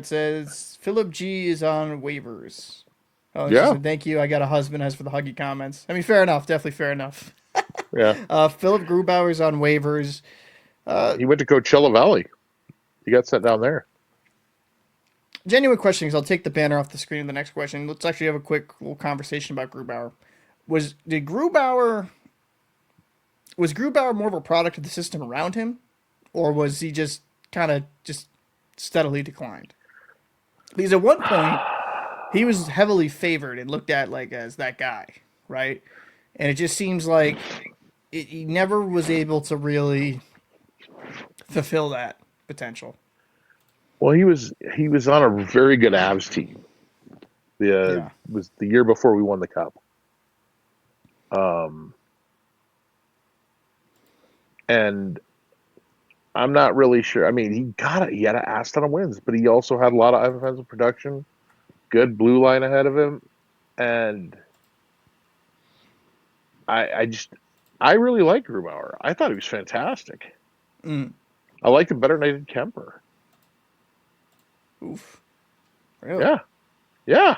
It says Philip G is on waivers. Oh, and she Yeah, said, "Thank you. I got a husband." As for the huggy comments, I mean, fair enough. Definitely fair enough. yeah. Philip Grubauer is on waivers. Uh, He went to Coachella Valley. He got sent down there. Genuine questions. I'll take the banner off the screen. The next question. Let's actually have a quick little conversation about Grubauer. Was did Grubauer was Grubauer more of a product of the system around him, or was he just kind of just steadily declined? Because at one point he was heavily favored and looked at like as that guy, right? And it just seems like he never was able to really fulfill that potential. Well, he was on a very good Avs team. The Yeah. was the year before we won the cup. Um, and I'm not really sure. I mean, he had an ass ton of wins, but he also had a lot of offensive production, good blue line ahead of him, and I just I really like Grubauer. I thought he was fantastic. Mm. I liked him better than I did Kemper. Oof. Really? Yeah, yeah,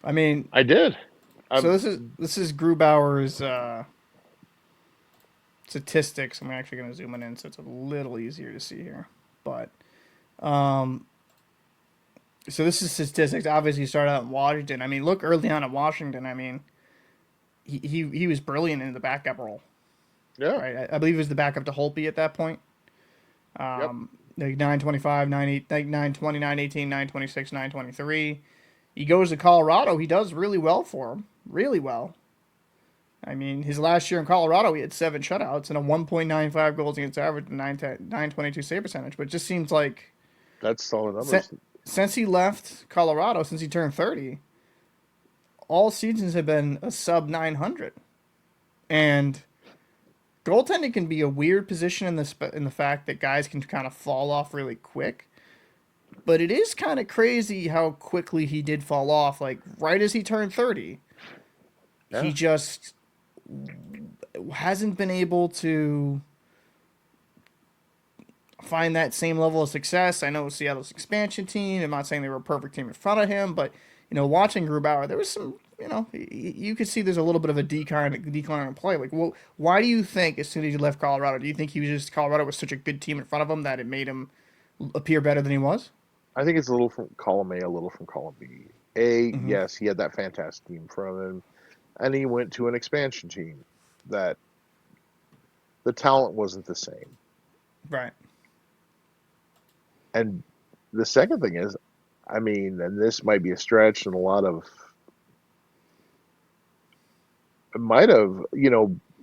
I mean, I did. so Um, this is Grubauer's statistics. I'm actually going to zoom in so it's a little easier to see here. But um, so this is statistics. Obviously, he started out in Washington. I mean, look early on at Washington. I mean, he was brilliant in the backup role, yeah, right? I believe he was the backup to Holtby at that point. yep. Like 925, 98, like 920, 918, 926, 923. He goes to Colorado. He does really well for him. Really well. I mean, his last year in Colorado, he had 7 shutouts and a 1.95 goals against average and 922 save percentage. But it just seems like That's solid since, numbers. since he left Colorado, since he turned 30, all seasons have been a sub 900. And goaltending can be a weird position in the fact that guys can kind of fall off really quick. But it is kind of crazy how quickly he did fall off. Like right as he turned 30, he Yeah, just hasn't been able to find that same level of success. I know Seattle's expansion team. I'm not saying they were a perfect team in front of him, but watching Grubauer, there was some. You could see there's a little bit of a decline in play. Like, well, why do you think as soon as he left Colorado, do you think he was just Colorado was such a good team in front of him that it made him appear better than he was? I think it's a little from column A, a little from column B. A, Mm-hmm. yes, he had that fantastic team from him, and he went to an expansion team that the talent wasn't the same. Right. And the second thing is, I mean, and this might be a stretch, and a lot of might have,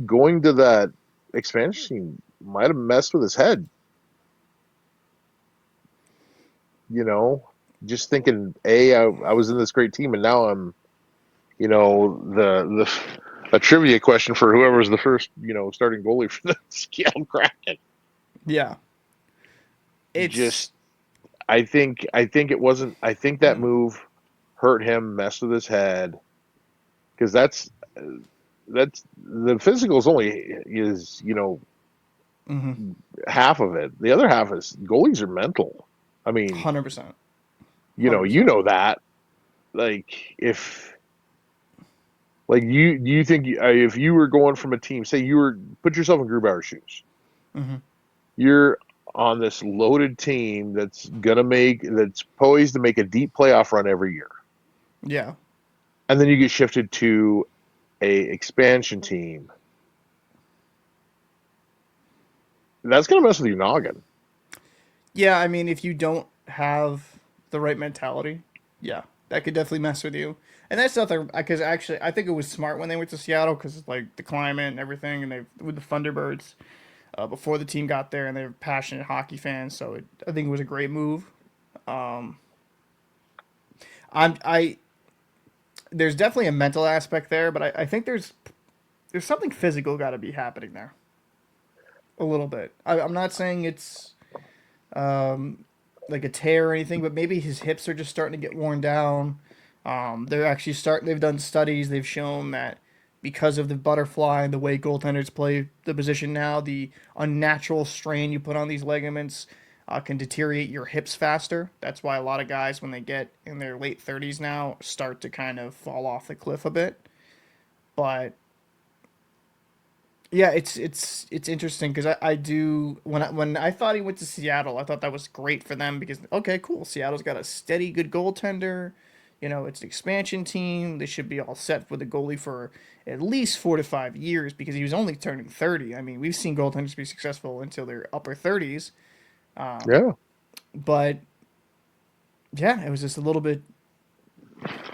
going to that expansion team might have messed with his head. You know, just thinking, I was in this great team, and now I'm, the a trivia question for whoever was the first, starting goalie for the Seattle Kraken. Yeah. It's Just, I think it wasn't. I think that mm, move hurt him, messed with his head, because that's the physical is mm-hmm, half of it. The other half is goalies are mental. I mean, 100%, you 100%. know that. Like if like you do you think if you were going from a team, say you were put yourself in Grubauer's shoes, Mm-hmm. you're on this loaded team that's poised to make a deep playoff run every year, Yeah. and then you get shifted to a expansion team. That's gonna mess with your noggin. Yeah, I mean, if you don't have the right mentality, yeah, that could definitely mess with you. And that's nothing because actually, I think it was smart when they went to Seattle because like the climate and everything, and they with the Thunderbirds before the team got there, and they're passionate hockey fans, so I think it was a great move. Um, I there's definitely a mental aspect there, but I think there's something physical got to be happening there a little bit. I'm not saying it's like a tear or anything, but maybe his hips are just starting to get worn down. They're actually start. They've done studies. They've shown that because of the butterfly and the way goaltenders play the position now, the unnatural strain you put on these ligaments can deteriorate your hips faster. That's why a lot of guys, when they get in their late 30s now, start to kind of fall off the cliff a bit. But yeah, it's interesting because I do when I thought he went to Seattle, I thought that was great for them because okay, cool, Seattle's got a steady, good goaltender. You know, it's an expansion team. They should be all set with a goalie for at least 4 to 5 years because he was only turning 30. I mean, we've seen goaltenders be successful until their upper 30s. Yeah. But yeah, it was just a little bit.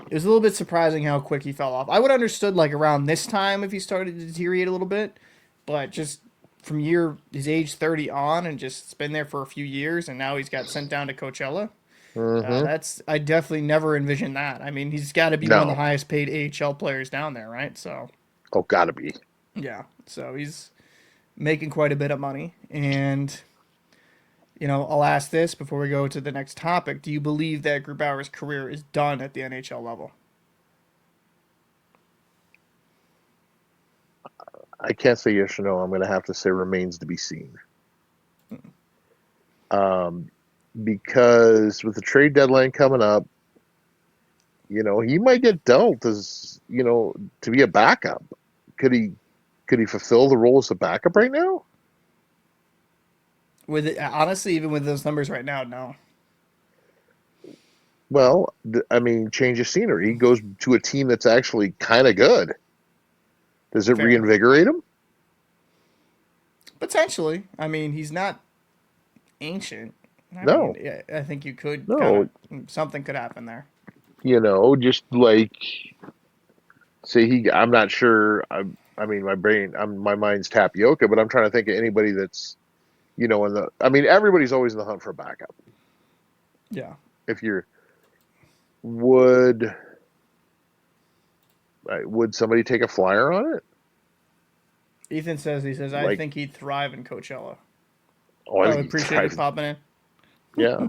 It was a little bit surprising how quick he fell off. I would have understood like around this time if he started to deteriorate a little bit, but just from his age 30 on and just it's been there for a few years and now he's got sent down to Coachella. Mm-hmm. That's I definitely never envisioned that. I mean, he's got to be one of the No. highest paid AHL players down there, right? So Oh, gotta be. yeah, so he's making quite a bit of money. And I'll ask this before we go to the next topic: do you believe that Grubauer's career is done at the NHL level? I can't say yes or no. I'm going to have to say remains to be seen. Um, because with the trade deadline coming up, he might get dealt as, to be a backup. Could he fulfill the role as a backup right now? With it, honestly, even with those numbers right now, no. Well, I mean, change of scenery. He goes to a team that's actually kind of good. Does it Fair. reinvigorate him? Potentially. I mean, he's not ancient. I mean, No, yeah, I think you could kind no. of something could happen there. Just like say I'm not sure. I mean, my mind's tapioca, but I'm trying to think of anybody that's, in the. I mean, everybody's always in the hunt for a backup. Yeah. If you're would would somebody take a flyer on it? Ethan says I Like, think he'd thrive in Coachella. oh, I I think would he's appreciate you thriving. popping in. Yeah.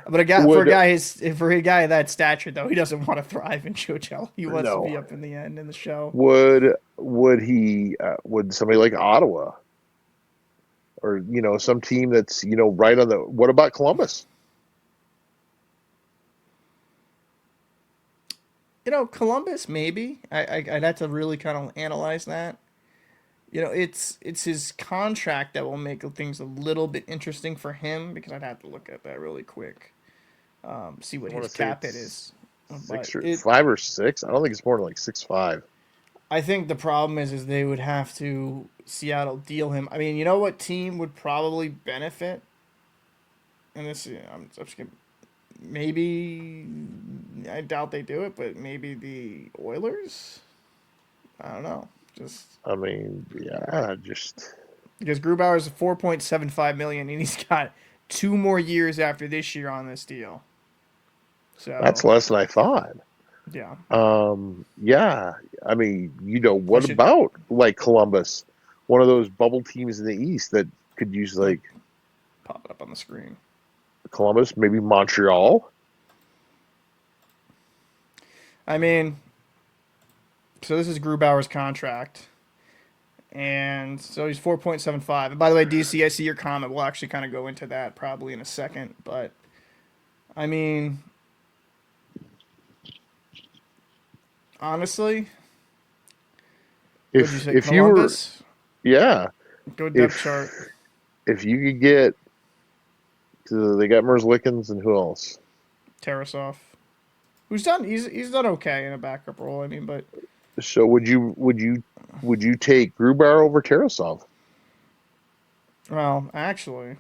But Would for a guy that stature though, he doesn't want to thrive in Coachella. He wants to no. be up in the end in the show. Would somebody like Ottawa or some team that's right on the? What about Columbus? Columbus maybe. I'd have to really kind of analyze that. It's his contract that will make things a little bit interesting for him because I'd have to look at that really quick, see I what want his to say cap hit it's is. But six or 5 or 6. I don't think it's more than like 6'5". I think the problem is they would have to Seattle deal him. I mean, you know what team would probably benefit? And this, I'm just gonna, maybe I doubt they do it, but maybe the Oilers. I don't know, just I mean, yeah, just because Grubauer is 4.75 million, and he's got 2 more years after this year on this deal. that's So less than I thought. yeah, Yeah, I mean, I what should about like Columbus, one of those bubble teams in the East that could use let me like pop it up on the screen. Columbus, maybe Montreal? I mean, so this is Grubauer's contract, and so he's 4.75. And by the way, DC, I see your comment. We'll actually kind of go into that probably in a second, but I mean, honestly, what'd you say, If you were, Columbus? yeah, Go depth chart. if you could get they got Merzlikins and who else? Tarasov, who's done he's done okay in a backup role. I mean, but So would you take Grubauer over Tarasov? well, actually,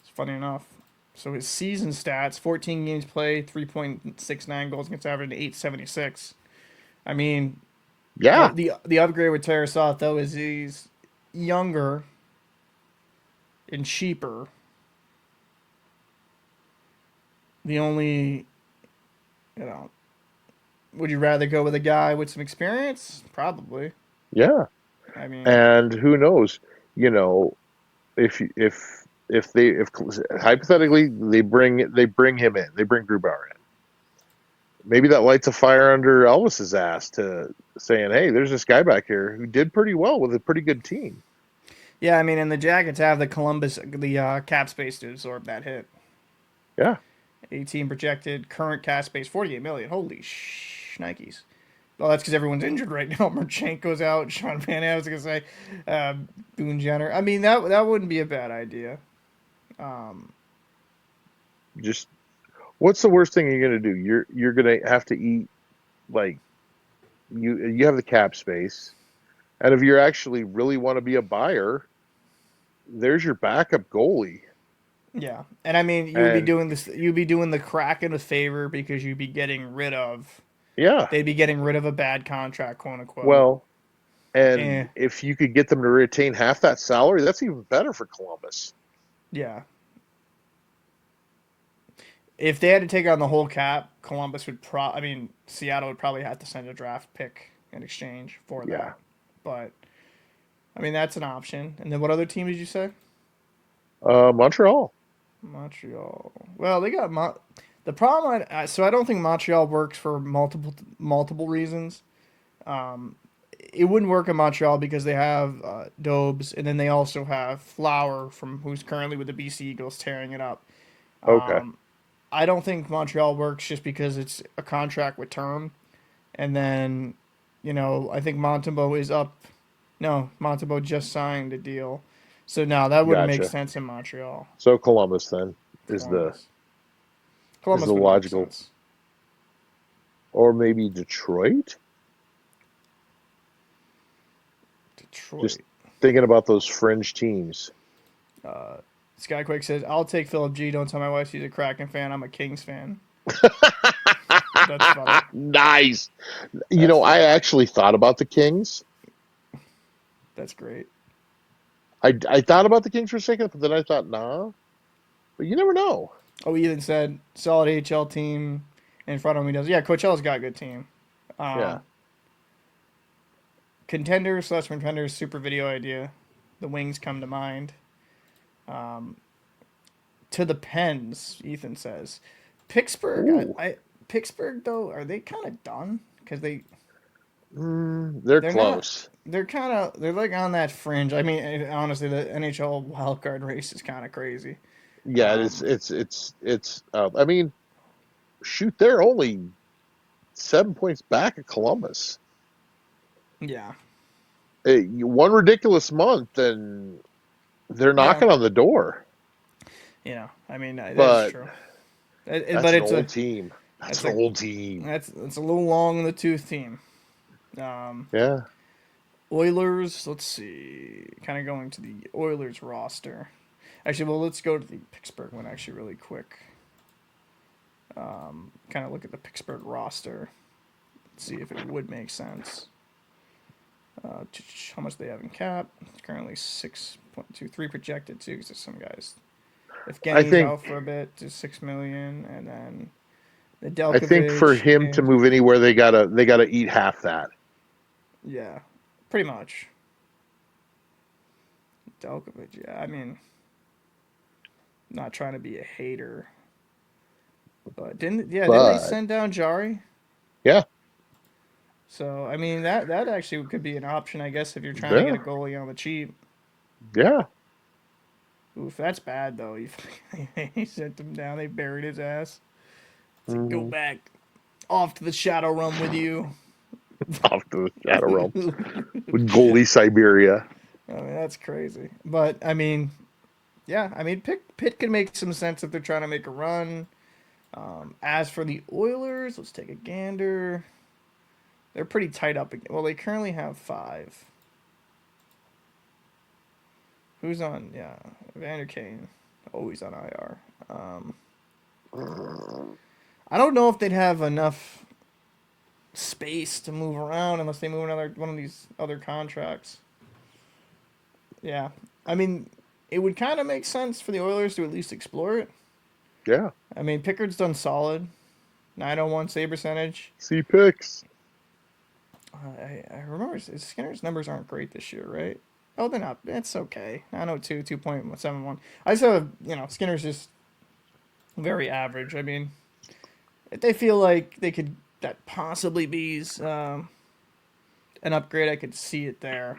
it's funny enough. So his season stats: 14 games played, 3.69 goals against average, 876. I mean, Yeah, the upgrade with Tarasov though is he's younger and cheaper. The only you know, would you rather go with a guy with some experience? Probably. yeah. I mean, And who knows? You know, if hypothetically they bring him in, they bring Grubauer in. Maybe that lights a fire under Elvis's ass to saying, "Hey, there's this guy back here who did pretty well with a pretty good team." Yeah, I mean, and the Jackets have the cap space to absorb that hit. Yeah, 18 projected, current cap space 48 million. Holy shnikes. Well, that's because everyone's injured right now. Marchenko's out. Sean Van I was gonna say, uh, Boone Jenner. I mean, that wouldn't be a bad idea. Um, just what's the worst thing you're gonna do? You're gonna have to eat like you have the cap space, and if you actually really want to be a buyer, there's your backup goalie. yeah, and I mean, you would be And doing this. You'd be doing the Kraken a favor because you'd be getting rid of. yeah, They'd be getting rid of a bad contract, quote unquote. well, and And if you could get them to retain half that salary, that's even better for Columbus. yeah, if they had to take on the whole cap, Columbus would I mean, Seattle would probably have to send a draft pick in exchange for Yeah. that. But I mean, that's an option. And then what other team did you say? Montreal. Montreal. Well, they got the problem. So I don't think Montreal works for multiple reasons. Um, it wouldn't work in Montreal because they have Dobes, and then they also have Flower from who's currently with the BC Eagles tearing it up. Okay. Um, I don't think Montreal works just because it's a contract with term, and then, I think Montembeau is up. No, Montembeau just signed a deal, so no, that wouldn't make Gotcha. sense in Montreal. So Columbus then Columbus. is the Columbus would make logical, sense. or maybe Detroit. Just Detroit. thinking about those fringe teams. Uh, Skyquake says, "I'll take Philip G. Don't tell my wife she's a Kraken fan. I'm a Kings fan." That's funny. Nice. That's I funny. actually thought about the Kings. That's great. I thought about the Kings for a second, but then I thought, nah. But you never know. Oh, Ethan said, "Solid HL team." In front of me does. Yeah, Coachella's got a good team. Yeah. Um, Contenders/contenders super video idea. The Wings come to mind. Um, to the Pens, Ethan says. Pittsburgh, Ooh. Pittsburgh though, are they kind of done? Because They're they're not. close. They're like on that fringe. I mean, honestly, the NHL wildcard race is kind of crazy. Yeah, Um, it's. I mean, shoot, they're only 7 points back at Columbus. yeah, One ridiculous month, and they're yeah, knocking on the door. I mean, that's But true. that's But an old team. That's it's an a old team. that's a little long in the tooth team. Um, Yeah. Oilers. Let's see. Kind of going to the Oilers roster. Actually, well, let's go to the Pittsburgh one actually really quick. Kind of look at the Pittsburgh roster. See if it would make sense. How much they have in cap? It's currently 6.23 projected too, because there's some guys. If I Genny's think out for a bit, to 6 million, and then the I think for Delkovich him to and move anywhere, they gotta eat half that. yeah, pretty much Delkovich. Yeah, I mean, not trying to be a hater, but didn't they But send down Jari? yeah, So I mean that actually could be an option, I guess, if you're trying to get yeah, a goalie on the cheap. yeah. Oof, that's bad though. He sent him down. They buried his ass. It's like, go Hmm. back off to the shadow realm with you. Off to the Shadow Realm I with goalie Siberia. mean, that's crazy. But I mean, yeah, I mean, Pitt can make some sense if they're trying to make a run. As for the Oilers, let's take a gander. They're pretty tight up. Well, they currently have five. Who's on? Yeah, Vander Kane, always on IR. Um, I don't know if they'd have enough space to move around unless they move another one of these other contracts. Yeah, I mean, it would kind of make sense for the Oilers to at least explore it. Yeah. I mean, Pickard's done solid, 901 save percentage. C picks. I remember Skinner's numbers aren't great this year, right? Oh, they're not. It's okay. 902, 2.71. I just have, Skinner's just very average. I mean, if they feel like that possibly be an upgrade, I could see it there.